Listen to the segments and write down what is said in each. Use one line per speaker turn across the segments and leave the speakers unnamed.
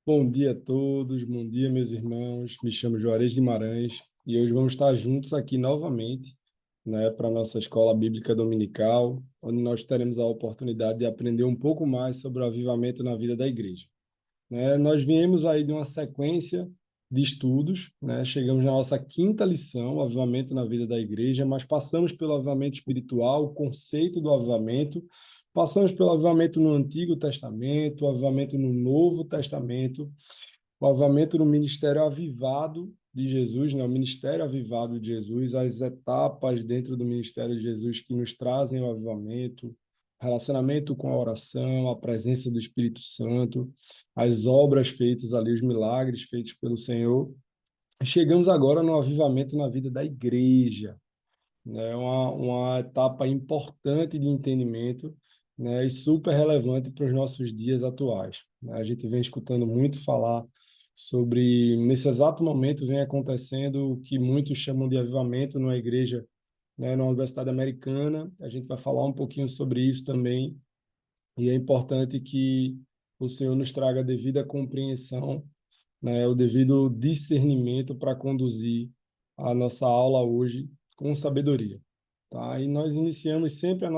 Bom dia a todos, bom dia, meus irmãos. Me chamo Juarez Guimarães e hoje vamos estar juntos aqui novamente, para a nossa escola bíblica dominical, onde nós teremos a oportunidade de aprender um pouco mais sobre o avivamento na vida da igreja. Nós viemos aí de uma sequência de estudos, chegamos na nossa quinta lição, o avivamento na vida da igreja, mas passamos pelo avivamento espiritual, o conceito do avivamento, passamos pelo avivamento no Antigo Testamento, o avivamento no Novo Testamento, o avivamento no ministério avivado de Jesus, o ministério avivado de Jesus, as etapas dentro do ministério de Jesus que nos trazem o avivamento, relacionamento com a oração, a presença do Espírito Santo, as obras feitas ali, os milagres feitos pelo Senhor. Chegamos agora no avivamento na vida da igreja, uma etapa importante de entendimento, e super relevante para os nossos dias atuais. A gente vem escutando muito falar sobre, nesse exato momento, vem acontecendo o que muitos chamam de avivamento numa igreja, na Universidade Americana. A gente vai falar um pouquinho sobre isso também, e é importante que o Senhor nos traga a devida compreensão, o devido discernimento para conduzir a nossa aula hoje com sabedoria, tá? E nós iniciamos sempre a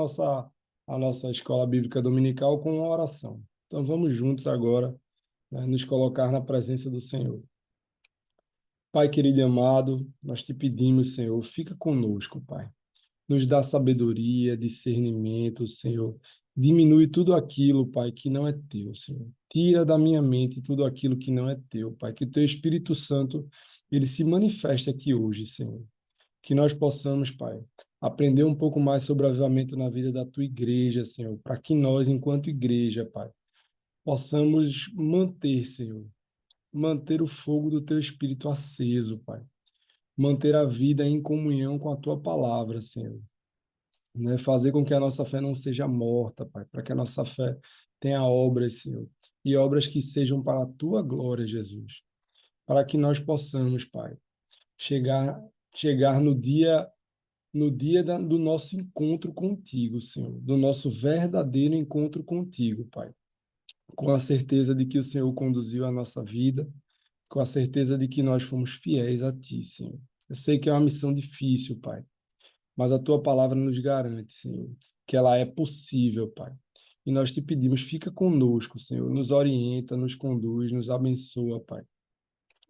nossa escola bíblica dominical com uma oração. Então vamos juntos agora, nos colocar na presença do Senhor. Pai querido e amado, nós te pedimos, Senhor, fica conosco, Pai. Nos dá sabedoria, discernimento, Senhor. Diminui tudo aquilo, Pai, que não é teu, Senhor. Tira da minha mente tudo aquilo que não é teu, Pai. Que o teu Espírito Santo, ele se manifeste aqui hoje, Senhor. Que nós possamos, Pai, aprender um pouco mais sobre o avivamento na vida da tua igreja, Senhor. Para que nós, enquanto igreja, Pai, possamos manter, Senhor, manter o fogo do teu Espírito aceso, Pai. Manter a vida em comunhão com a tua palavra, Senhor. Fazer com que a nossa fé não seja morta, Pai, para que a nossa fé tenha obras, Senhor, e obras que sejam para a tua glória, Jesus, para que nós possamos, Pai, chegar chegar no dia do nosso encontro contigo, Senhor, do nosso verdadeiro encontro contigo, Pai, com a certeza de que o Senhor conduziu a nossa vida, com a certeza de que nós fomos fiéis a ti, Senhor. Eu sei que é uma missão difícil, Pai, mas a tua palavra nos garante, Senhor, que ela é possível, Pai. E nós te pedimos, fica conosco, Senhor, nos orienta, nos conduz, nos abençoa, Pai,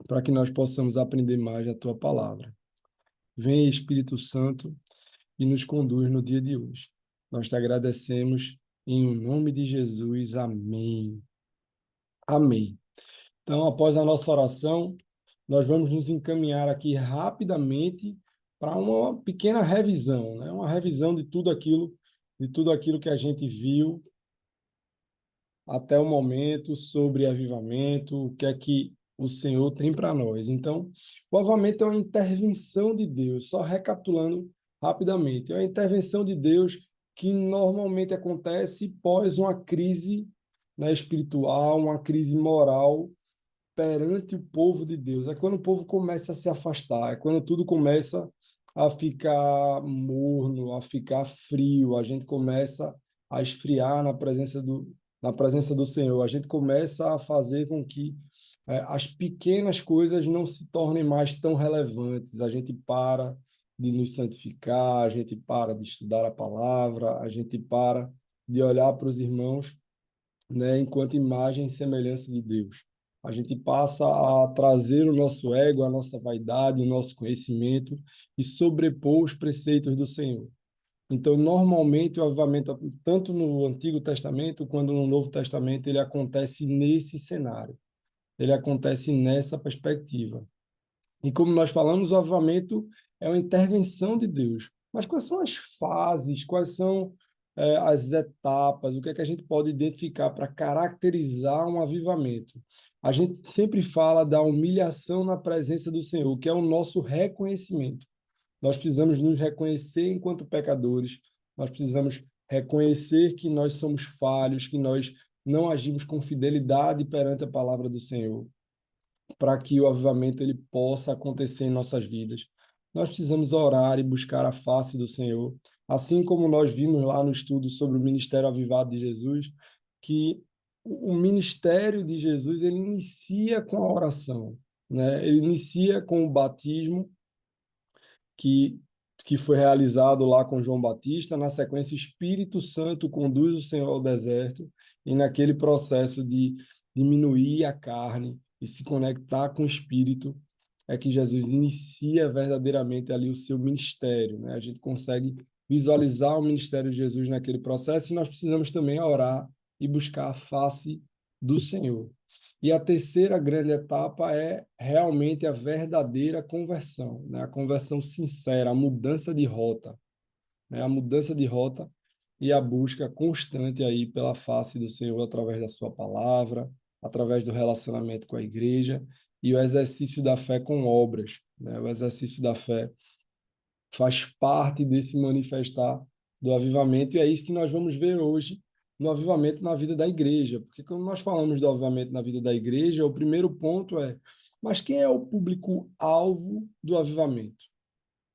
para que nós possamos aprender mais da tua palavra. Vem, Espírito Santo, e nos conduz no dia de hoje. Nós te agradecemos em o nome de Jesus. Amém. Amém. Então, após a nossa oração, nós vamos nos encaminhar aqui rapidamente para uma pequena revisão, uma revisão de tudo aquilo que a gente viu até o momento sobre avivamento, o que é que o Senhor tem para nós. Então, o avivamento é uma intervenção de Deus, só recapitulando rapidamente, é uma intervenção de Deus que normalmente acontece pós uma crise, espiritual, uma crise moral perante o povo de Deus. É quando o povo começa a se afastar, é quando tudo começa a ficar morno, a ficar frio, a gente começa a esfriar na presença do Senhor. A gente começa a fazer com que as pequenas coisas não se tornem mais tão relevantes. A gente para de nos santificar, a gente para de estudar a palavra, a gente para de olhar para os irmãos, enquanto imagem e semelhança de Deus. A gente passa a trazer o nosso ego, a nossa vaidade, o nosso conhecimento e sobrepor os preceitos do Senhor. Então, normalmente, o avivamento, tanto no Antigo Testamento quanto no Novo Testamento, ele acontece nesse cenário. Ele acontece nessa perspectiva. E como nós falamos, o avivamento é uma intervenção de Deus. Mas quais são as fases, quais são as etapas, o que é que a gente pode identificar para caracterizar um avivamento? A gente sempre fala da humilhação na presença do Senhor, que é o nosso reconhecimento. Nós precisamos nos reconhecer enquanto pecadores, nós precisamos reconhecer que nós somos falhos, que nós não agimos com fidelidade perante a palavra do Senhor, para que o avivamento ele possa acontecer em nossas vidas. Nós precisamos orar e buscar a face do Senhor, assim como nós vimos lá no estudo sobre o ministério avivado de Jesus, que o ministério de Jesus, ele inicia com a oração, né? Ele inicia com o batismo que, que foi realizado lá com João Batista. Na sequência, o Espírito Santo conduz o Senhor ao deserto, e naquele processo de diminuir a carne e se conectar com o Espírito, é que Jesus inicia verdadeiramente ali o seu ministério, né? A gente consegue visualizar o ministério de Jesus naquele processo, e nós precisamos também orar e buscar a face do Senhor. E a terceira grande etapa é realmente a verdadeira conversão, né? A conversão sincera, a mudança de rota, né? A mudança de rota e a busca constante aí pela face do Senhor através da sua palavra, através do relacionamento com a igreja e o exercício da fé com obras, né? O exercício da fé faz parte desse manifestar do avivamento, e é isso que nós vamos ver hoje no avivamento na vida da igreja. Porque quando nós falamos do avivamento na vida da igreja, o primeiro ponto é, mas quem é o público-alvo do avivamento?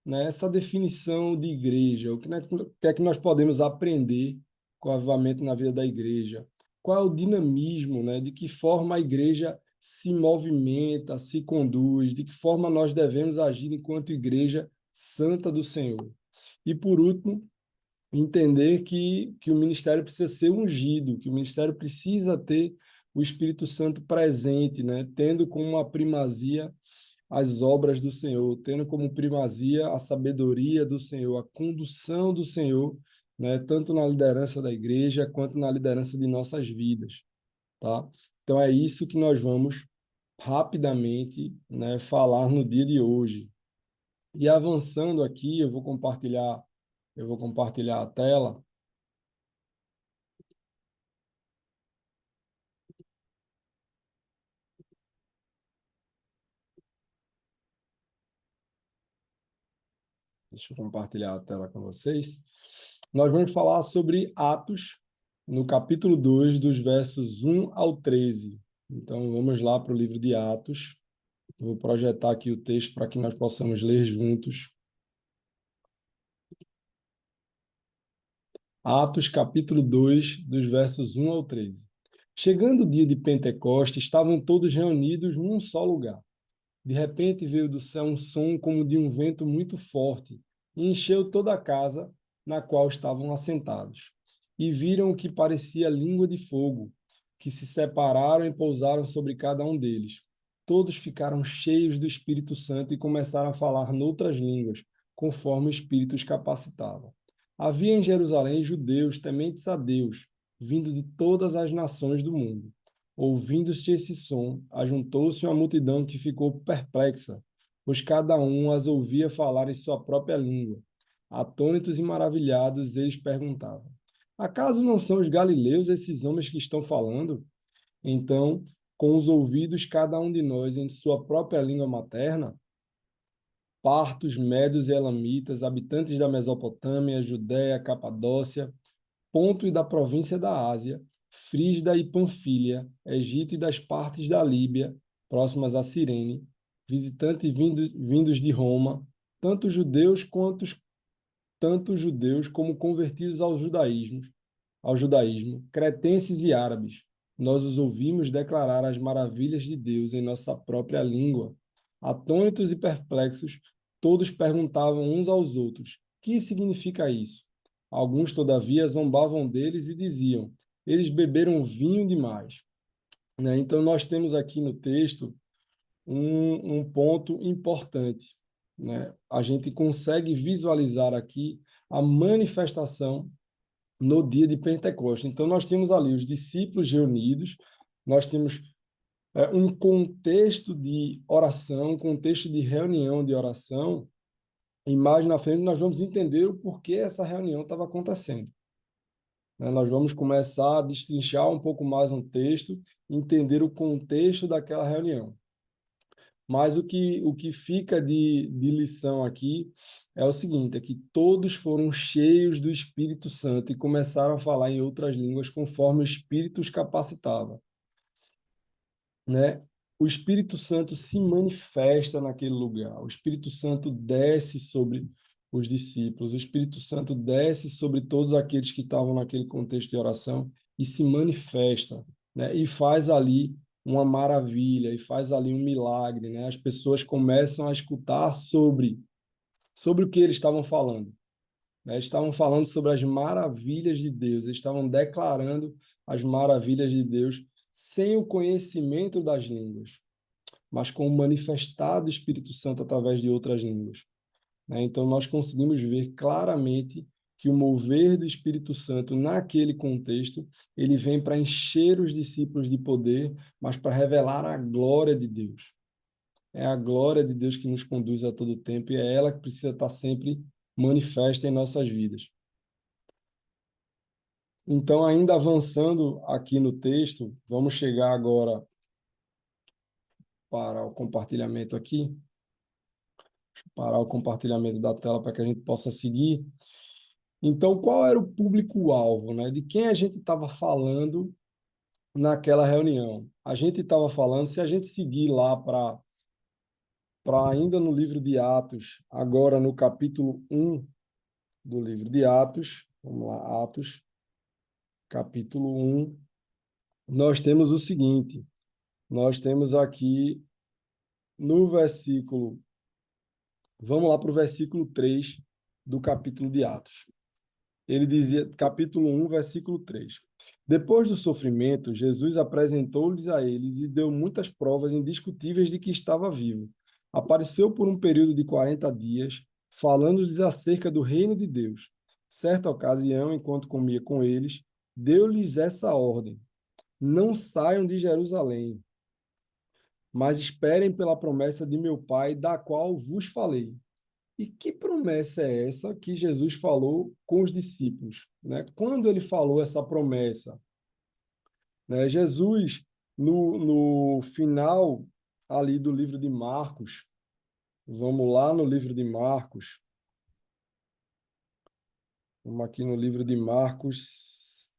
Né? Essa definição de igreja, o que é que nós podemos aprender com o avivamento na vida da igreja? Qual é o dinamismo, né? De que forma a igreja se movimenta, se conduz, de que forma nós devemos agir enquanto igreja santa do Senhor. E, por último, entender que o ministério precisa ser ungido, que o ministério precisa ter o Espírito Santo presente, né? Tendo como uma primazia as obras do Senhor, tendo como primazia a sabedoria do Senhor, a condução do Senhor, né? Tanto na liderança da igreja quanto na liderança de nossas vidas, tá? Então é isso que nós vamos rapidamente, né, falar no dia de hoje. E avançando aqui, eu vou compartilhar a tela. Deixa eu compartilhar a tela com vocês. Nós vamos falar sobre Atos, no capítulo 2, dos versos 1 ao 13. Então, vamos lá para o livro de Atos. Vou projetar aqui o texto para que nós possamos ler juntos. Atos, capítulo 2, dos versos 1 ao 13. Chegando o dia de Pentecostes, estavam todos reunidos num só lugar. De repente veio do céu um som como de um vento muito forte e encheu toda a casa na qual estavam assentados. E viram o que parecia língua de fogo, que se separaram e pousaram sobre cada um deles. Todos ficaram cheios do Espírito Santo e começaram a falar noutras línguas, conforme o Espírito os capacitava. Havia em Jerusalém judeus tementes a Deus, vindo de todas as nações do mundo. Ouvindo-se esse som, ajuntou-se uma multidão que ficou perplexa, pois cada um as ouvia falar em sua própria língua. Atônitos e maravilhados, eles perguntavam: acaso não são os galileus esses homens que estão falando? Então, com os ouvidos cada um de nós em sua própria língua materna, partos, medos e elamitas, habitantes da Mesopotâmia, Judéia, Capadócia, Ponto e da província da Ásia, Frígida e Panfília, Egito e das partes da Líbia, próximas a Cirene, visitantes vindos de Roma, tanto judeus como convertidos ao judaísmo, cretenses e árabes. Nós os ouvimos declarar as maravilhas de Deus em nossa própria língua. Atônitos e perplexos, todos perguntavam uns aos outros: que significa isso? Alguns, todavia, zombavam deles e diziam: eles beberam vinho demais. Né? Então, nós temos aqui no texto um ponto importante. Né? A gente consegue visualizar aqui a manifestação no dia de Pentecostes. Então, nós temos ali os discípulos reunidos, nós temos um contexto de oração, um contexto de reunião de oração, e mais na frente nós vamos entender o porquê essa reunião estava acontecendo. Né? Nós vamos começar a destrinchar um pouco mais um texto, entender o contexto daquela reunião. Mas o que fica de lição aqui é o seguinte, é que todos foram cheios do Espírito Santo e começaram a falar em outras línguas conforme o Espírito os capacitava. Né? O Espírito Santo se manifesta naquele lugar. O Espírito Santo desce sobre os discípulos. O Espírito Santo desce sobre todos aqueles que estavam naquele contexto de oração e se manifesta. né? E faz ali uma maravilha, e faz ali um milagre, né? As pessoas começam a escutar sobre o que eles estavam falando, né? Estavam falando sobre as maravilhas de Deus, eles estavam declarando as maravilhas de Deus sem o conhecimento das línguas, mas com o manifestado Espírito Santo através de outras línguas, né? Então, nós conseguimos ver claramente que o mover do Espírito Santo naquele contexto, ele vem para encher os discípulos de poder, mas para revelar a glória de Deus. É a glória de Deus que nos conduz a todo tempo e é ela que precisa estar sempre manifesta em nossas vidas. Então, ainda avançando aqui no texto, vamos chegar agora para o compartilhamento aqui, parar o compartilhamento da tela para que a gente possa seguir. Então, qual era o público-alvo, né? De quem a gente estava falando naquela reunião? A gente estava falando, se a gente seguir lá para ainda no livro de Atos, agora no capítulo 1 do livro de Atos, vamos lá, Atos, capítulo 1, nós temos o seguinte, nós temos aqui no versículo, vamos lá para o versículo 3 do capítulo de Atos. Ele dizia, capítulo 1, versículo 3. Depois do sofrimento, Jesus apresentou-lhes a eles e deu muitas provas indiscutíveis de que estava vivo. Apareceu por um período de 40 dias, falando-lhes acerca do reino de Deus. Certa ocasião, enquanto comia com eles, deu-lhes essa ordem: não saiam de Jerusalém, mas esperem pela promessa de meu Pai, da qual vos falei. E que promessa é essa que Jesus falou com os discípulos, né? Quando ele falou essa promessa, né? Jesus, no final ali do livro de Marcos, vamos lá no livro de Marcos, vamos aqui no livro de Marcos,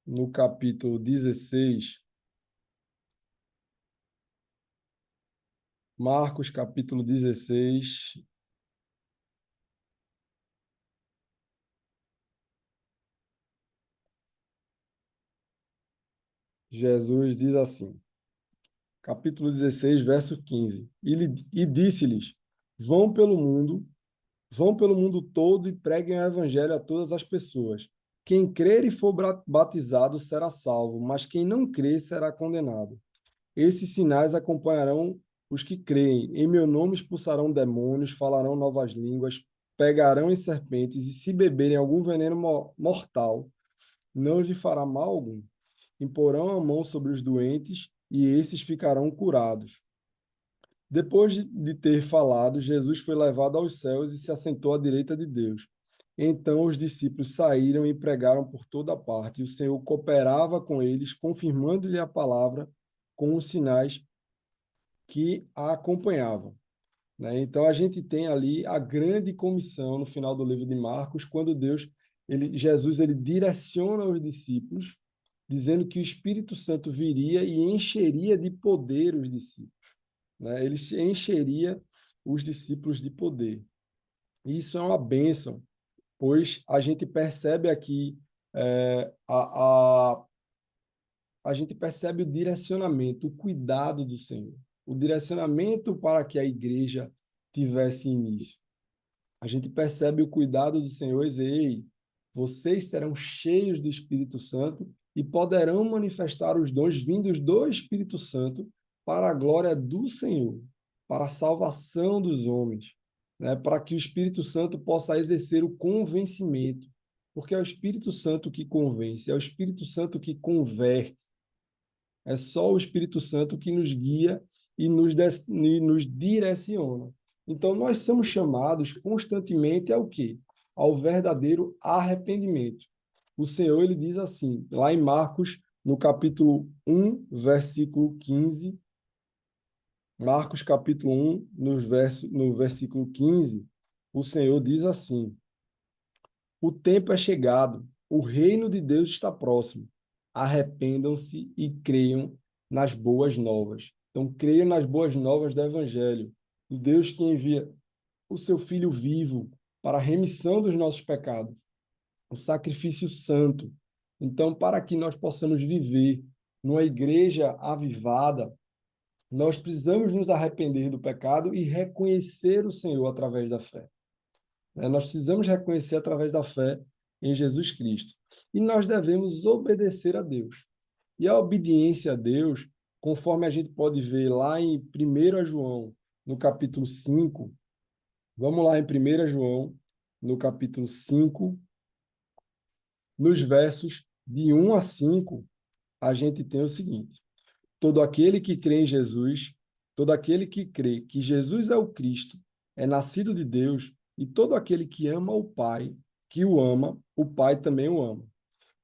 no capítulo 16, Marcos, capítulo 16, Jesus diz assim, capítulo 16, verso 15, e disse-lhes, vão pelo mundo, vão pelo mundo todo e preguem o evangelho a todas as pessoas. Quem crer e for batizado será salvo, mas quem não crer será condenado. Esses sinais acompanharão os que creem. Em meu nome expulsarão demônios, falarão novas línguas, pegarão em serpentes e se beberem algum veneno mortal, não lhe fará mal algum. Imporão a mão sobre os doentes e esses ficarão curados. Depois de ter falado, Jesus foi levado aos céus e se assentou à direita de Deus. Então os discípulos saíram e pregaram por toda parte, e o Senhor cooperava com eles, confirmando-lhe a palavra com os sinais que a acompanhavam, né? Então a gente tem ali a grande comissão no final do livro de Marcos, quando Jesus ele direciona os discípulos, dizendo que o Espírito Santo viria e encheria de poder os discípulos, né? Ele encheria os discípulos de poder. E isso é uma bênção, pois a gente percebe aqui a gente percebe o direcionamento, o cuidado do Senhor, o direcionamento para que a igreja tivesse início. A gente percebe o cuidado do Senhor e dizer, ei, vocês serão cheios do Espírito Santo e poderão manifestar os dons vindos do Espírito Santo para a glória do Senhor, para a salvação dos homens, né? Para que o Espírito Santo possa exercer o convencimento, porque é o Espírito Santo que convence, é o Espírito Santo que converte, é só o Espírito Santo que nos guia e nos direciona. Então, nós somos chamados constantemente ao quê? Ao verdadeiro arrependimento. O Senhor, ele diz assim, lá em Marcos, no capítulo 1, versículo 15, Marcos capítulo 1, no versículo 15, o Senhor diz assim, o tempo é chegado, o reino de Deus está próximo. Arrependam-se e creiam nas boas novas. Então, creiam nas boas novas do Evangelho, do Deus que envia o seu Filho vivo para a remissão dos nossos pecados, o sacrifício santo. Então, para que nós possamos viver numa igreja avivada, nós precisamos nos arrepender do pecado e reconhecer o Senhor através da fé. Nós precisamos reconhecer através da fé em Jesus Cristo. E nós devemos obedecer a Deus. E a obediência a Deus, conforme a gente pode ver lá em 1 João, no capítulo 5, vamos lá em 1 João, no capítulo 5, nos versos de 1 a 5, a gente tem o seguinte: todo aquele que crê em Jesus, todo aquele que crê que Jesus é o Cristo, é nascido de Deus, e todo aquele que ama o Pai, que o ama, o Pai também o ama.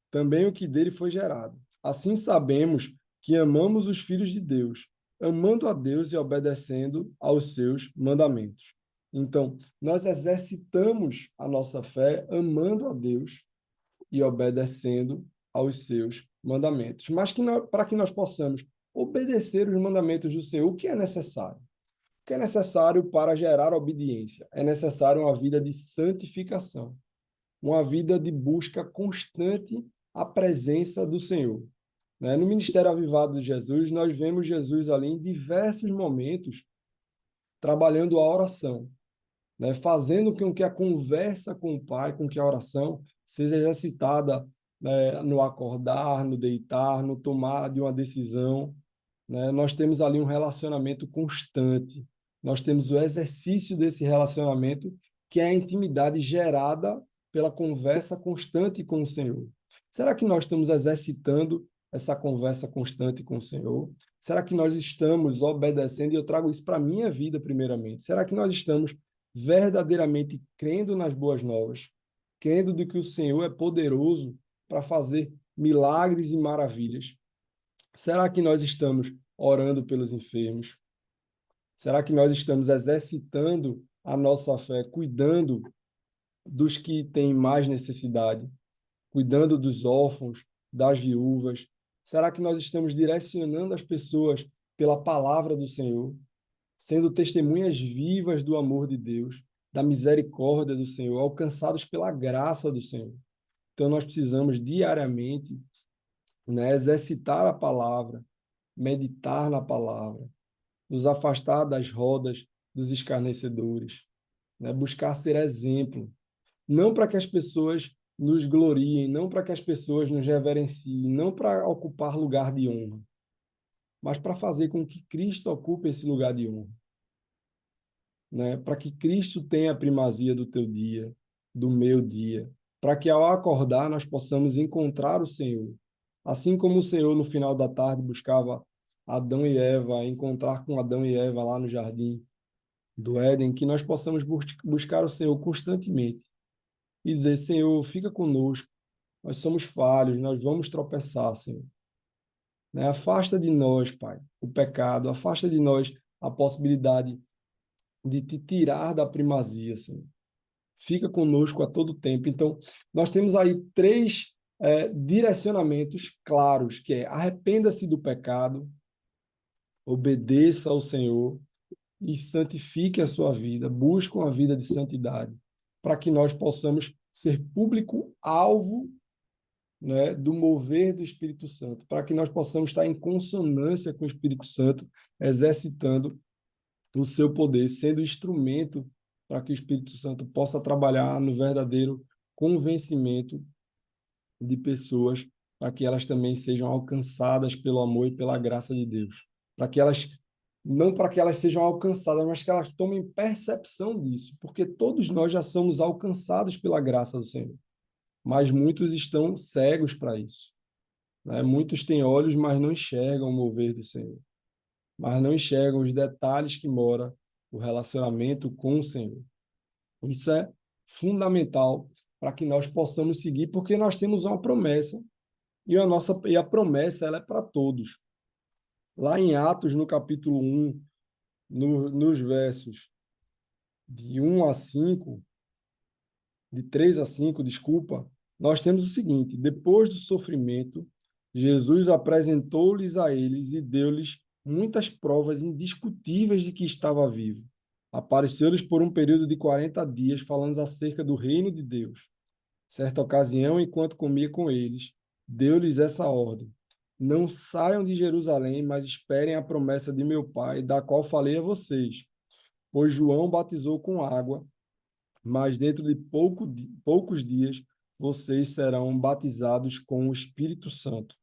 Também o que dele foi gerado. Assim sabemos que amamos os filhos de Deus, amando a Deus e obedecendo aos seus mandamentos. Então, nós exercitamos a nossa fé amando a Deus e obedecendo aos seus mandamentos. Mas para que nós possamos obedecer os mandamentos do Senhor, o que é necessário? O que é necessário para gerar obediência? É necessário uma vida de santificação, uma vida de busca constante à presença do Senhor. No Ministério Avivado de Jesus, nós vemos Jesus ali em diversos momentos trabalhando a oração, fazendo com que a conversa com o Pai, com que a oração seja exercitada, no acordar, no deitar, no tomar de uma decisão. Nós temos ali um relacionamento constante. Nós temos o exercício desse relacionamento, que é a intimidade gerada pela conversa constante com o Senhor. Será que nós estamos exercitando essa conversa constante com o Senhor? Será que nós estamos obedecendo? E eu trago isso para a minha vida, primeiramente. Será que nós estamos verdadeiramente crendo nas boas novas, crendo de que o Senhor é poderoso para fazer milagres e maravilhas? Será que nós estamos orando pelos enfermos? Será que nós estamos exercitando a nossa fé, cuidando dos que têm mais necessidade, cuidando dos órfãos, das viúvas? Será que nós estamos direcionando as pessoas pela palavra do Senhor, sendo testemunhas vivas do amor de Deus, da misericórdia do Senhor, alcançados pela graça do Senhor? Então, nós precisamos diariamente, exercitar a palavra, meditar na palavra, nos afastar das rodas dos escarnecedores, buscar ser exemplo, não para que as pessoas nos gloriem, não para que as pessoas nos reverenciem, não para ocupar lugar de honra, mas para fazer com que Cristo ocupe esse lugar de honra, para que Cristo tenha a primazia do teu dia, do meu dia, para que ao acordar nós possamos encontrar o Senhor. Assim como o Senhor no final da tarde buscava Adão e Eva, encontrar com Adão e Eva lá no jardim do Éden, que nós possamos buscar o Senhor constantemente e dizer: Senhor, fica conosco, nós somos falhos, nós vamos tropeçar, Senhor. Afasta de nós, Pai, o pecado, afasta de nós a possibilidade de te tirar da primazia, Senhor. Fica conosco a todo tempo. Então, nós temos aí três direcionamentos claros, que é: arrependa-se do pecado, obedeça ao Senhor e santifique a sua vida, busque uma vida de santidade, para que nós possamos ser público-alvo, do mover do Espírito Santo, para que nós possamos estar em consonância com o Espírito Santo, exercitando o seu poder, sendo instrumento para que o Espírito Santo possa trabalhar no verdadeiro convencimento de pessoas, para que elas também sejam alcançadas pelo amor e pela graça de Deus. Para que elas, não para que elas sejam alcançadas, mas que elas tomem percepção disso, porque todos nós já somos alcançados pela graça do Senhor, mas muitos estão cegos para isso. Muitos têm olhos, mas não enxergam o mover do Senhor, mas não enxergam os detalhes que mora o relacionamento com o Senhor. Isso é fundamental para que nós possamos seguir, porque nós temos uma promessa, e a promessa ela é para todos. Lá em Atos, no capítulo 1, nos versos de 1 a 5, de 3 a 5, desculpa, nós temos o seguinte: depois do sofrimento, Jesus apresentou-lhes a eles e deu-lhes muitas provas indiscutíveis de que estava vivo. Apareceu-lhes por um período de 40 dias, falando acerca do reino de Deus. Certa ocasião, enquanto comia com eles, deu-lhes essa ordem: não saiam de Jerusalém, mas esperem a promessa de meu Pai, da qual falei a vocês. Pois João batizou com água, mas dentro de poucos dias vocês serão batizados com o Espírito Santo.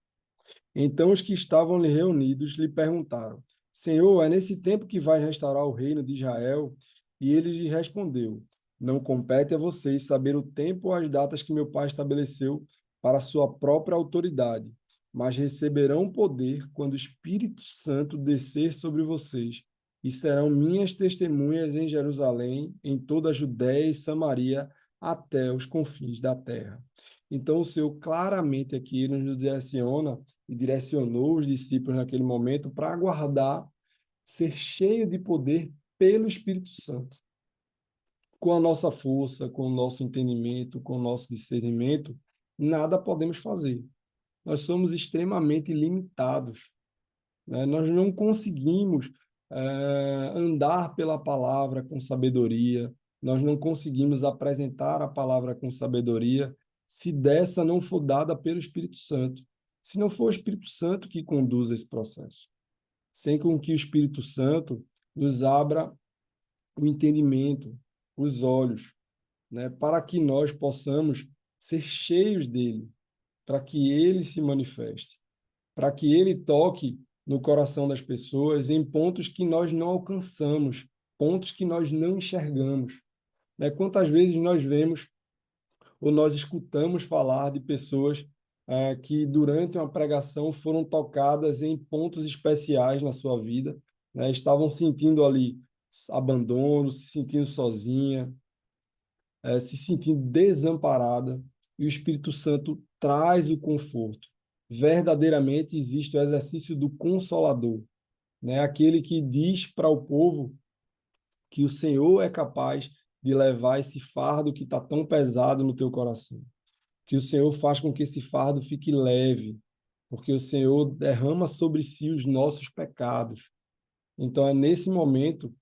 Então os que estavam ali reunidos lhe perguntaram: Senhor, é nesse tempo que vai restaurar o reino de Israel? E ele lhe respondeu: Não compete a vocês saber o tempo ou as datas que meu Pai estabeleceu para a sua própria autoridade, mas receberão poder quando o Espírito Santo descer sobre vocês, e serão minhas testemunhas em Jerusalém, em toda a Judéia e Samaria, até os confins da terra. Então, o Senhor claramente aqui nos direciona e direcionou os discípulos naquele momento para aguardar ser cheio de poder pelo Espírito Santo. Com a nossa força, com o nosso entendimento, com o nosso discernimento, nada podemos fazer. Nós somos extremamente limitados, né? Nós não conseguimos andar pela palavra com sabedoria, nós não conseguimos apresentar a palavra com sabedoria se dessa não for dada pelo Espírito Santo. Se não for o Espírito Santo que conduz esse processo. Sem com que o Espírito Santo nos abra o entendimento, os olhos, né, para que nós possamos ser cheios dele, para que ele se manifeste, para que ele toque no coração das pessoas em pontos que nós não alcançamos, pontos que nós não enxergamos. Né? Quantas vezes nós vemos ou nós escutamos falar de pessoas que durante uma pregação foram tocadas em pontos especiais na sua vida, né? Estavam sentindo ali abandono, se sentindo sozinha, se sentindo desamparada, e o Espírito Santo traz o conforto. Verdadeiramente existe o exercício do Consolador, né? Aquele que diz para o povo que o Senhor é capaz de levar esse fardo que está tão pesado no teu coração. Que o Senhor faz com que esse fardo fique leve, porque o Senhor derrama sobre si os nossos pecados. Então é nesse momento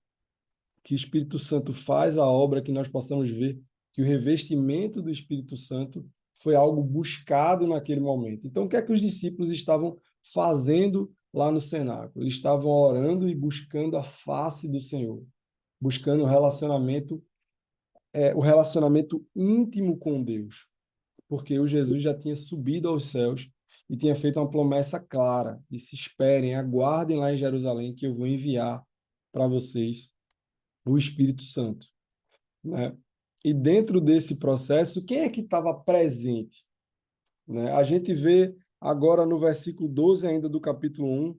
que o Espírito Santo faz a obra, que nós possamos ver que o revestimento do Espírito Santo foi algo buscado naquele momento. Então, o que é que os discípulos estavam fazendo lá no cenáculo? Eles estavam orando e buscando a face do Senhor, buscando o relacionamento íntimo com Deus, porque o Jesus já tinha subido aos céus e tinha feito uma promessa clara: de se esperem, aguardem lá em Jerusalém que eu vou enviar para vocês o Espírito Santo, né? E dentro desse processo, quem é que estava presente, né? A gente vê agora no versículo 12 ainda do capítulo 1,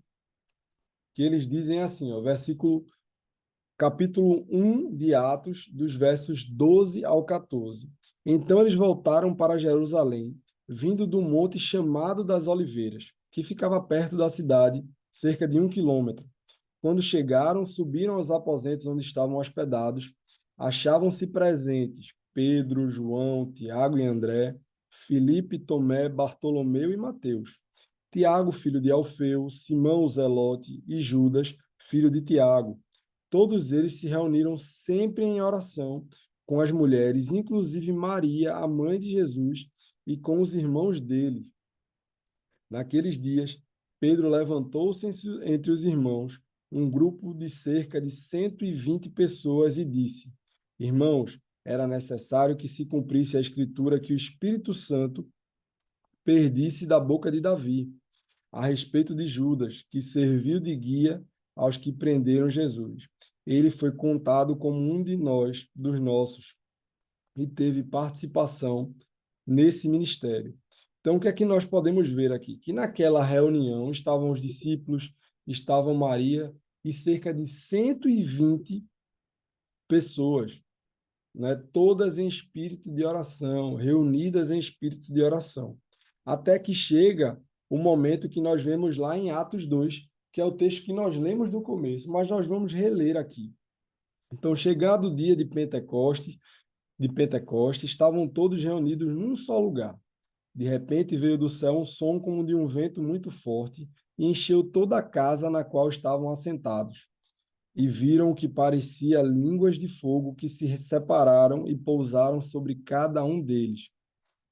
que eles dizem assim, ó, capítulo 1 de Atos, dos versos 12 ao 14. Então eles voltaram para Jerusalém, vindo do monte chamado das Oliveiras, que ficava perto da cidade, cerca de 1 quilômetro. Quando chegaram, subiram aos aposentos onde estavam hospedados. Achavam-se presentes Pedro, João, Tiago e André, Filipe, Tomé, Bartolomeu e Mateus, Tiago, filho de Alfeu, Simão o Zelote e Judas, filho de Tiago. Todos eles se reuniram sempre em oração com as mulheres, inclusive Maria, a mãe de Jesus, e com os irmãos dele. Naqueles dias, Pedro levantou-se entre os irmãos, um grupo de cerca de 120 pessoas, e disse: Irmãos, era necessário que se cumprisse a escritura que o Espírito Santo perdisse da boca de Davi, a respeito de Judas, que serviu de guia aos que prenderam Jesus. Ele foi contado como um de nós, dos nossos, e teve participação nesse ministério. Então, o que é que nós podemos ver aqui? Que naquela reunião estavam os discípulos, estavam Maria e cerca de 120 pessoas, né? Todas em espírito de oração, reunidas em espírito de oração. Até que chega o momento que nós vemos lá em Atos 2, que é o texto que nós lemos no começo, mas nós vamos reler aqui. Então, chegado o dia de Pentecostes, estavam todos reunidos num só lugar. De repente veio do céu um som como de um vento muito forte e encheu toda a casa na qual estavam assentados. E viram o que parecia línguas de fogo que se separaram e pousaram sobre cada um deles.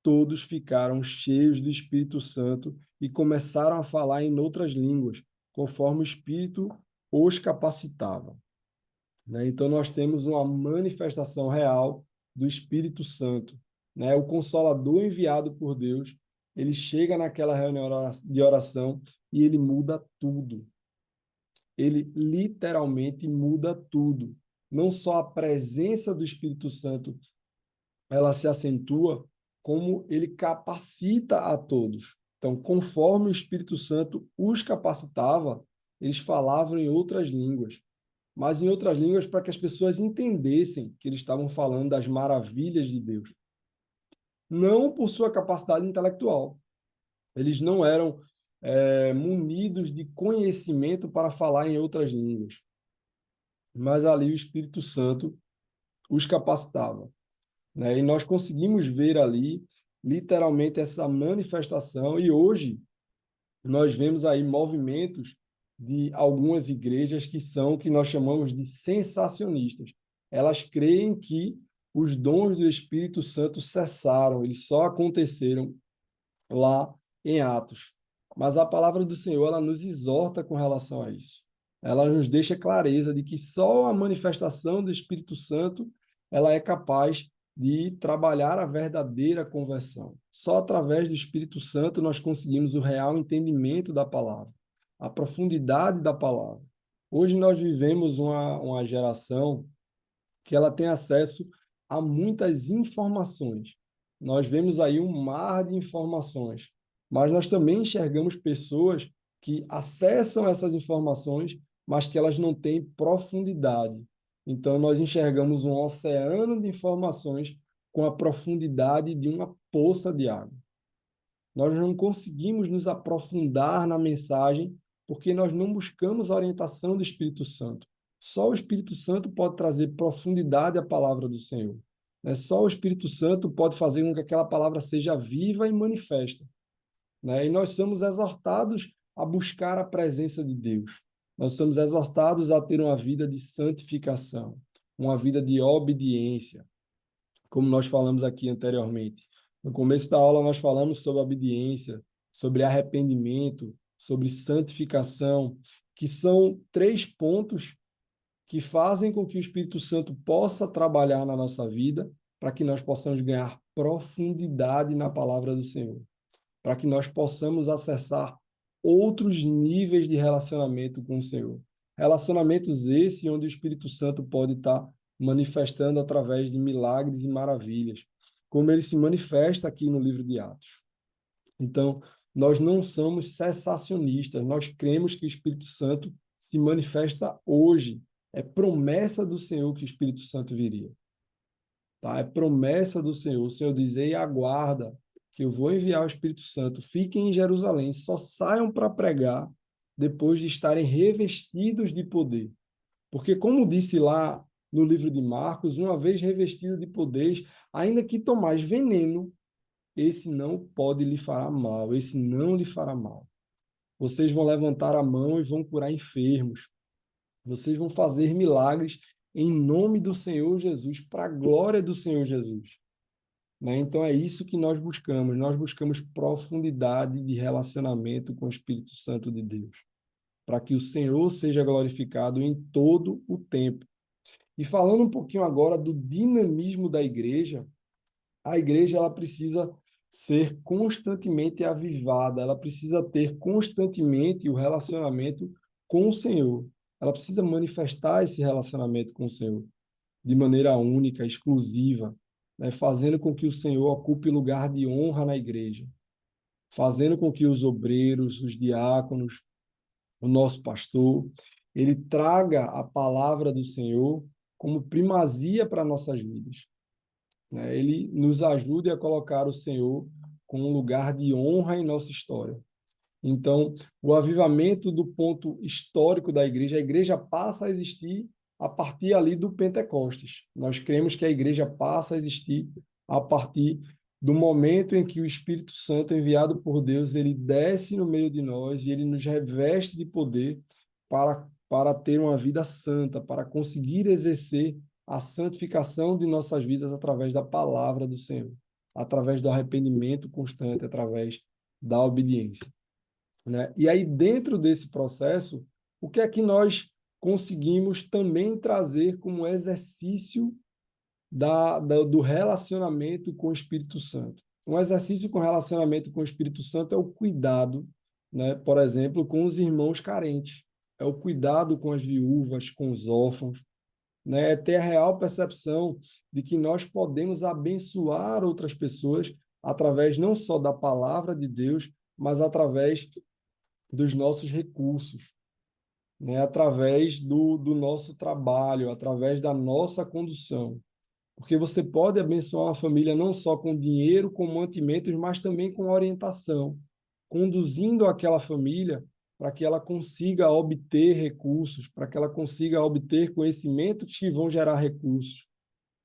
todos ficaram cheios do Espírito Santo e começaram a falar em outras línguas, conforme o Espírito os capacitava. Né? Então, nós temos uma manifestação real do Espírito Santo. Né? O Consolador enviado por Deus, ele chega naquela reunião de oração e ele muda tudo. Ele literalmente muda tudo. Não só a presença do Espírito Santo, ela se acentua, como ele capacita a todos. Então, conforme o Espírito Santo os capacitava, eles falavam em outras línguas, mas em outras línguas para que as pessoas entendessem que eles estavam falando das maravilhas de Deus. Não por sua capacidade intelectual. Eles não eram munidos de conhecimento para falar em outras línguas, mas ali o Espírito Santo os capacitava. Né? E nós conseguimos ver ali, literalmente, essa manifestação, e hoje nós vemos aí movimentos de algumas igrejas que são o que nós chamamos de sensacionistas. Elas creem que os dons do Espírito Santo cessaram, eles só aconteceram lá em Atos. Mas a palavra do Senhor, ela nos exorta com relação a isso. Ela nos deixa clareza de que só a manifestação do Espírito Santo ela é capaz de trabalhar a verdadeira conversão. Só através do Espírito Santo nós conseguimos o real entendimento da palavra, a profundidade da palavra. Hoje nós vivemos uma geração que ela tem acesso a muitas informações. Nós vemos aí um mar de informações, mas nós também enxergamos pessoas que acessam essas informações, mas que elas não têm profundidade. Então, nós enxergamos um oceano de informações com a profundidade de uma poça de água. Nós não conseguimos nos aprofundar na mensagem porque nós não buscamos a orientação do Espírito Santo. Só o Espírito Santo pode trazer profundidade à palavra do Senhor. Né? Só o Espírito Santo pode fazer com que aquela palavra seja viva e manifesta. Né? E nós somos exortados a buscar a presença de Deus. Nós somos exortados a ter uma vida de santificação, uma vida de obediência, como nós falamos aqui anteriormente. No começo da aula, nós falamos sobre obediência, sobre arrependimento, sobre santificação, que são 3 pontos que fazem com que o Espírito Santo possa trabalhar na nossa vida para que nós possamos ganhar profundidade na palavra do Senhor, para que nós possamos acessar outros níveis de relacionamento com o Senhor. Relacionamentos esse onde o Espírito Santo pode estar manifestando através de milagres e maravilhas, como ele se manifesta aqui no livro de Atos. Então, nós não somos cessacionistas, nós cremos que o Espírito Santo se manifesta hoje. É promessa do Senhor que o Espírito Santo viria. Tá? É promessa do Senhor. O Senhor diz, ei, aguarda, que eu vou enviar o Espírito Santo. Fiquem em Jerusalém, só saiam para pregar depois de estarem revestidos de poder. Porque, como disse lá no livro de Marcos, uma vez revestido de poder, ainda que tomais veneno, esse não pode lhe fará mal, esse não lhe fará mal. Vocês vão levantar a mão e vão curar enfermos. Vocês vão fazer milagres em nome do Senhor Jesus, para a glória do Senhor Jesus. Né? Então, é isso que nós buscamos. Nós buscamos profundidade de relacionamento com o Espírito Santo de Deus, para que o Senhor seja glorificado em todo o tempo. E falando um pouquinho agora do dinamismo da igreja, a igreja ela precisa ser constantemente avivada, ela precisa ter constantemente o relacionamento com o Senhor. Ela precisa manifestar esse relacionamento com o Senhor de maneira única, exclusiva, né? Fazendo com que o Senhor ocupe lugar de honra na igreja, fazendo com que os obreiros, os diáconos, o nosso pastor, ele traga a palavra do Senhor como primazia para nossas vidas. Né? Ele nos ajude a colocar o Senhor com um lugar de honra em nossa história. Então, o avivamento do ponto histórico da igreja, a igreja passa a existir a partir ali do Pentecostes. Nós cremos que a igreja passa a existir a partir do momento em que o Espírito Santo, enviado por Deus, ele desce no meio de nós e ele nos reveste de poder para ter uma vida santa, para conseguir exercer a santificação de nossas vidas através da palavra do Senhor, através do arrependimento constante, através da obediência, né? E aí, dentro desse processo, o que é que nós conseguimos também trazer como exercício do relacionamento com o Espírito Santo? Um exercício com relacionamento com o Espírito Santo é o cuidado, né? Por exemplo, com os irmãos carentes, é o cuidado com as viúvas, com os órfãos, né? É ter a real percepção de que nós podemos abençoar outras pessoas através não só da palavra de Deus, mas através dos nossos recursos, né? Através do nosso trabalho, através da nossa condução. Porque você pode abençoar uma família não só com dinheiro, com mantimentos, mas também com orientação, conduzindo aquela família para que ela consiga obter recursos, para que ela consiga obter conhecimentos que vão gerar recursos,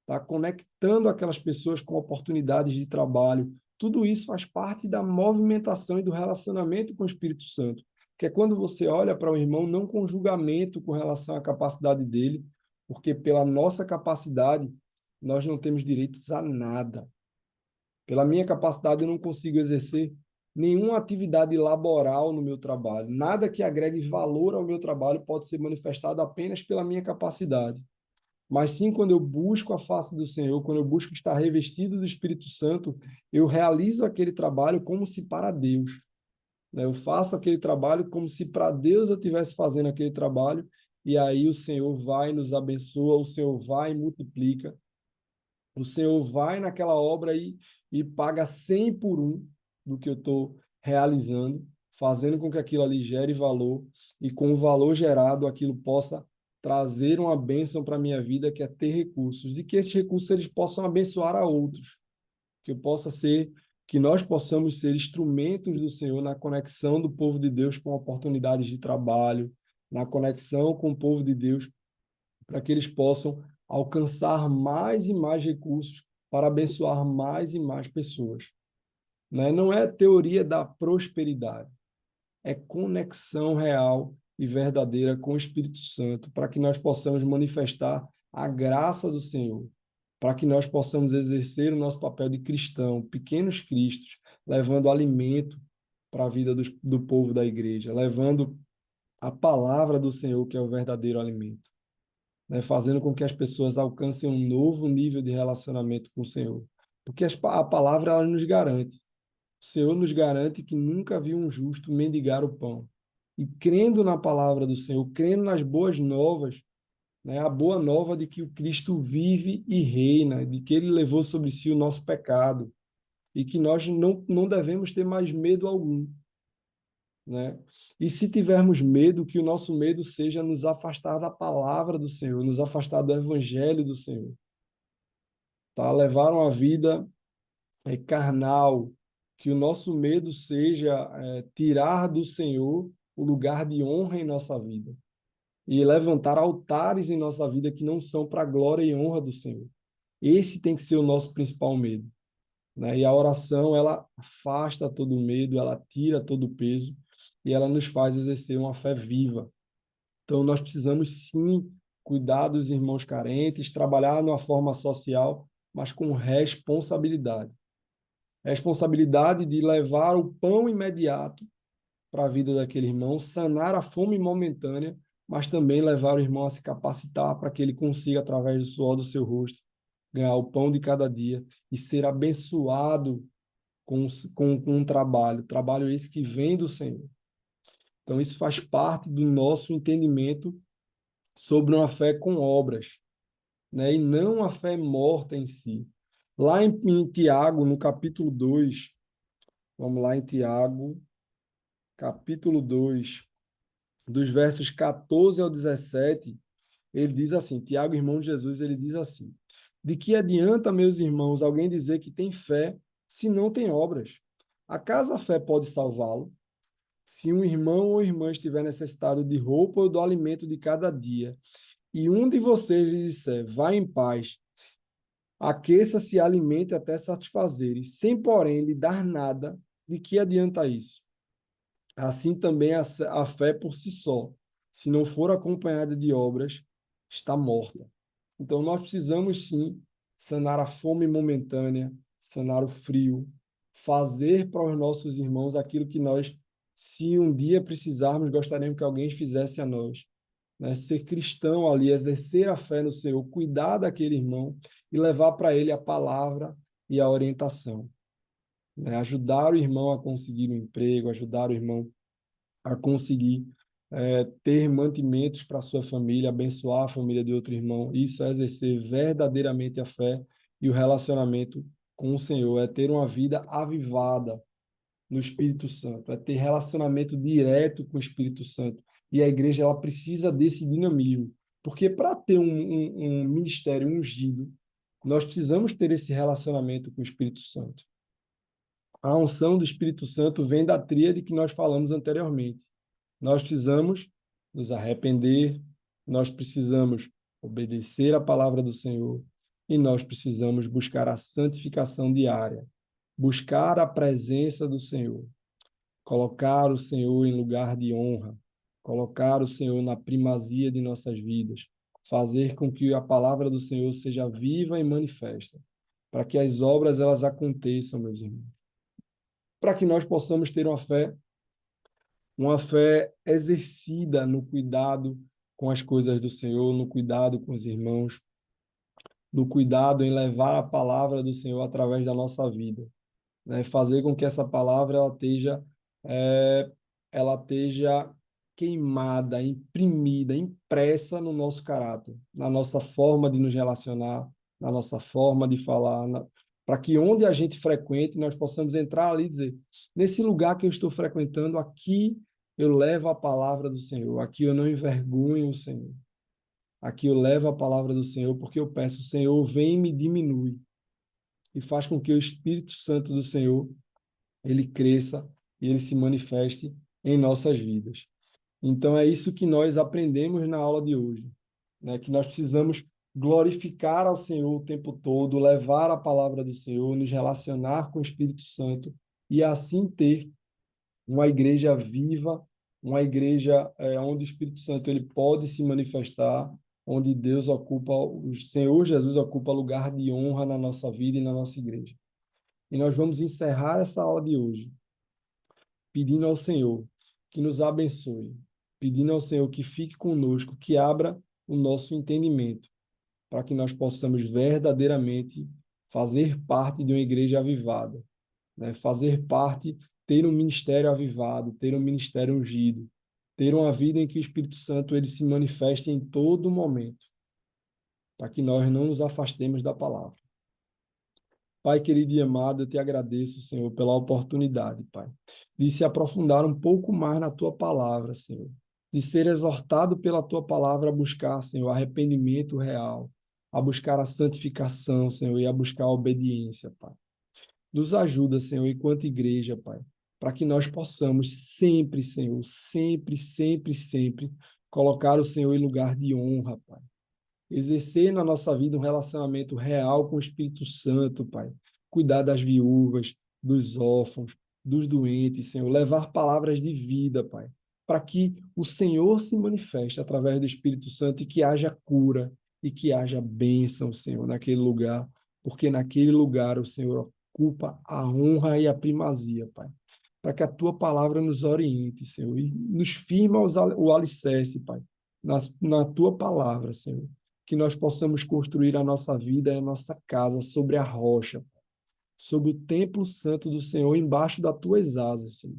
tá? Conectando aquelas pessoas com oportunidades de trabalho. Tudo isso faz parte da movimentação e do relacionamento com o Espírito Santo, que é quando você olha para o irmão não com julgamento com relação à capacidade dele, porque pela nossa capacidade nós não temos direitos a nada. Pela minha capacidade eu não consigo exercer nenhuma atividade laboral no meu trabalho. Nada que agregue valor ao meu trabalho pode ser manifestado apenas pela minha capacidade. Mas sim, quando eu busco a face do Senhor, quando eu busco estar revestido do Espírito Santo, eu realizo aquele trabalho como se para Deus, né? Eu faço aquele trabalho como se para Deus eu estivesse fazendo aquele trabalho, e aí o Senhor vai e nos abençoa, o Senhor vai e multiplica, o Senhor vai naquela obra e paga 100 por um do que eu estou realizando, fazendo com que aquilo ali gere valor, e com o valor gerado, aquilo possa trazer uma bênção para a minha vida, que é ter recursos, e que esses recursos eles possam abençoar a outros, que eu possa ser, que nós possamos ser instrumentos do Senhor na conexão do povo de Deus com oportunidades de trabalho, na conexão com o povo de Deus, para que eles possam alcançar mais e mais recursos para abençoar mais e mais pessoas, né? Não é teoria da prosperidade, é conexão real e verdadeira com o Espírito Santo, para que nós possamos manifestar a graça do Senhor, para que nós possamos exercer o nosso papel de cristão, pequenos cristos, levando alimento para a vida do povo da igreja, levando a palavra do Senhor, que é o verdadeiro alimento, né? Fazendo com que as pessoas alcancem um novo nível de relacionamento com o Senhor. Porque a palavra ela nos garante. O Senhor nos garante que nunca viu um justo mendigar o pão. E crendo na palavra do Senhor, crendo nas boas novas, né? A boa nova de que o Cristo vive e reina, de que ele levou sobre si o nosso pecado, e que nós não devemos ter mais medo algum, né? E se tivermos medo, que o nosso medo seja nos afastar da palavra do Senhor, nos afastar do evangelho do Senhor, tá? Levar uma vida carnal, que o nosso medo seja tirar do Senhor o lugar de honra em nossa vida e levantar altares em nossa vida que não são para a glória e honra do Senhor. Esse tem que ser o nosso principal medo, né? E a oração, ela afasta todo o medo, ela tira todo o peso e ela nos faz exercer uma fé viva. Então, nós precisamos sim cuidar dos irmãos carentes, trabalhar de uma forma social, mas com responsabilidade. Responsabilidade de levar o pão imediato para a vida daquele irmão, sanar a fome momentânea, mas também levar o irmão a se capacitar para que ele consiga, através do suor do seu rosto, ganhar o pão de cada dia e ser abençoado com um trabalho esse que vem do Senhor. Então, isso faz parte do nosso entendimento sobre uma fé com obras, né? E não a fé morta em si. Lá em Tiago, no capítulo 2, vamos lá em Tiago, capítulo 2, dos versos 14 ao 17, ele diz assim, Tiago, irmão de Jesus, ele diz assim: de que adianta, meus irmãos, alguém dizer que tem fé se não tem obras? Acaso a fé pode salvá-lo? Se um irmão ou irmã estiver necessitado de roupa ou do alimento de cada dia, e um de vocês lhe disser, vá em paz, aqueça-se e alimente até satisfazer, e sem, porém, lhe dar nada, de que adianta isso? Assim também a fé por si só, se não for acompanhada de obras, está morta. Então, nós precisamos sim sanar a fome momentânea, sanar o frio, fazer para os nossos irmãos aquilo que nós, se um dia precisarmos, gostaríamos que alguém fizesse a nós. Né? Ser cristão ali, exercer a fé no Senhor, cuidar daquele irmão e levar para ele a palavra e a orientação. Né? Ajudar o irmão a conseguir um emprego, ajudar o irmão a conseguir ter mantimentos para a sua família, abençoar a família de outro irmão. Isso é exercer verdadeiramente a fé e o relacionamento com o Senhor, é ter uma vida avivada no Espírito Santo, é ter relacionamento direto com o Espírito Santo. E a igreja ela precisa desse dinamismo, porque para ter um ministério ungido, nós precisamos ter esse relacionamento com o Espírito Santo. A unção do Espírito Santo vem da tríade que nós falamos anteriormente. Nós precisamos nos arrepender, nós precisamos obedecer a palavra do Senhor e nós precisamos buscar a santificação diária, buscar a presença do Senhor, colocar o Senhor em lugar de honra, colocar o Senhor na primazia de nossas vidas, fazer com que a palavra do Senhor seja viva e manifesta, para que as obras elas aconteçam, meus irmãos, para que nós possamos ter uma fé exercida no cuidado com as coisas do Senhor, no cuidado com os irmãos, no cuidado em levar a palavra do Senhor através da nossa vida, né? Fazer com que essa palavra é, ela esteja queimada, imprimida, impressa no nosso caráter, na nossa forma de nos relacionar, na nossa forma de falar, para que onde a gente frequente, nós possamos entrar ali e dizer, nesse lugar que eu estou frequentando, aqui eu levo a palavra do Senhor, aqui eu não envergonho o Senhor, aqui eu levo a palavra do Senhor, porque eu peço, Senhor, vem e me diminui, e faz com que o Espírito Santo do Senhor, ele cresça e ele se manifeste em nossas vidas. Então, é isso que nós aprendemos na aula de hoje, né? Que nós precisamos glorificar ao Senhor o tempo todo, levar a palavra do Senhor, nos relacionar com o Espírito Santo e assim ter uma igreja viva, uma igreja onde o Espírito Santo ele pode se manifestar, onde Deus ocupa, o Senhor Jesus ocupa lugar de honra na nossa vida e na nossa igreja. E nós vamos encerrar essa aula de hoje pedindo ao Senhor que nos abençoe, pedindo ao Senhor que fique conosco, que abra o nosso entendimento, para que nós possamos verdadeiramente fazer parte de uma igreja avivada, né? Fazer parte, ter um ministério avivado, ter um ministério ungido, ter uma vida em que o Espírito Santo ele se manifeste em todo momento, para que nós não nos afastemos da palavra. Pai querido e amado, eu te agradeço, Senhor, pela oportunidade, Pai, de se aprofundar um pouco mais na tua palavra, Senhor, de ser exortado pela tua palavra a buscar, Senhor, arrependimento real, a buscar a santificação, Senhor, e a buscar a obediência, Pai. Nos ajuda, Senhor, enquanto igreja, Pai, para que nós possamos sempre, Senhor, sempre, sempre, sempre colocar o Senhor em lugar de honra, Pai. Exercer na nossa vida um relacionamento real com o Espírito Santo, Pai. Cuidar das viúvas, dos órfãos, dos doentes, Senhor. Levar palavras de vida, Pai. Para que o Senhor se manifeste através do Espírito Santo e que haja cura e que haja bênção, Senhor, naquele lugar. Porque naquele lugar o Senhor ocupa a honra e a primazia, Pai. Para que a tua palavra nos oriente, Senhor, e nos firma o alicerce, Pai, na tua palavra, Senhor, que nós possamos construir a nossa vida e a nossa casa sobre a rocha, sobre o templo santo do Senhor, embaixo das tuas asas, Senhor.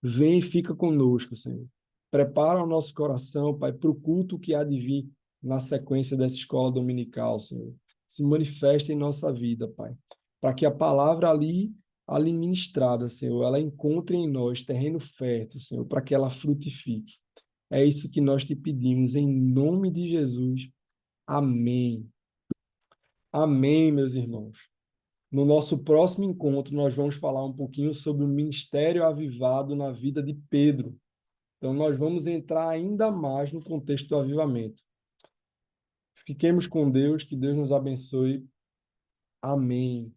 Vem e fica conosco, Senhor. Prepara o nosso coração, Pai, para o culto que há de vir na sequência dessa escola dominical, Senhor. Se manifesta em nossa vida, Pai, para que a palavra ali ministrada, Senhor, ela encontre em nós terreno fértil, Senhor, para que ela frutifique. É isso que nós te pedimos, em nome de Jesus. Amém. Amém, meus irmãos. No nosso próximo encontro, nós vamos falar um pouquinho sobre o ministério avivado na vida de Pedro. Então, nós vamos entrar ainda mais no contexto do avivamento. Fiquemos com Deus, que Deus nos abençoe. Amém.